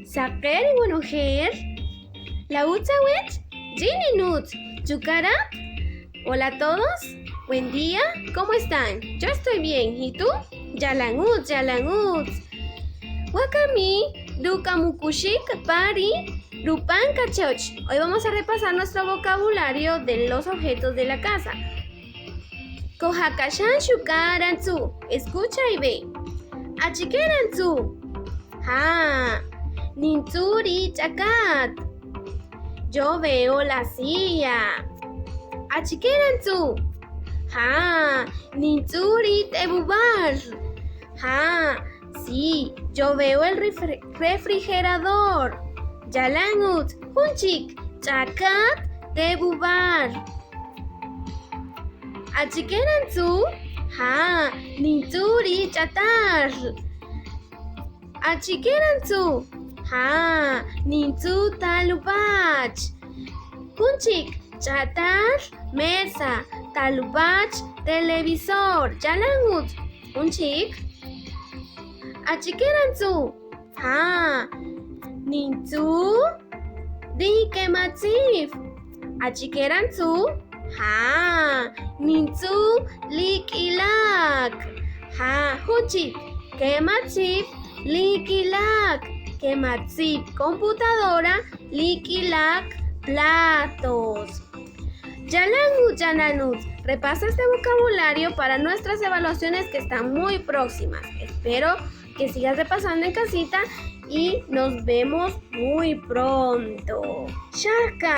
Saker y Buenojer. La Utzawet. Ginny Nuts. Yukarat. Hola a todos. Buen día. ¿Cómo están? Yo estoy bien. ¿Y tú? Yalanguts, yalanguts. Wakami. Dukamukushik. Pari. Rupan Kachoch. Hoy vamos a repasar nuestro vocabulario de los objetos de la casa. Kohakashan Shukaranzu. Escucha y ve. Achikeranzu. Ha. Nintsuri Chakat. Yo veo la silla. Achikeranzu. Ha. Nintsuri Tebubar. Ha. Sí, yo veo el refrigerador. Yalangut. Hunchik. Chakat Tebubar. Achikeranzu. Ha. Nintsuri Chatar. Achikeranzu. Ha. Nintsu Talupach. Kunchik. Chatar. Mesa. Talupach. Televisor. Yalangut. Kunchik. Achikeranzu. Ha. Nintsu. Dikematsif. Achikeranzu. Ha. Nintsu Likilak. Ha. Hunchik. Kematsif. Likilak. Kematsif. Computadora. Likilak. Platos. Yalangut, Yalanut. Repasa este vocabulario para nuestras evaluaciones que están muy próximas. Espero que sigas repasando en casita y nos vemos muy pronto. Shaka.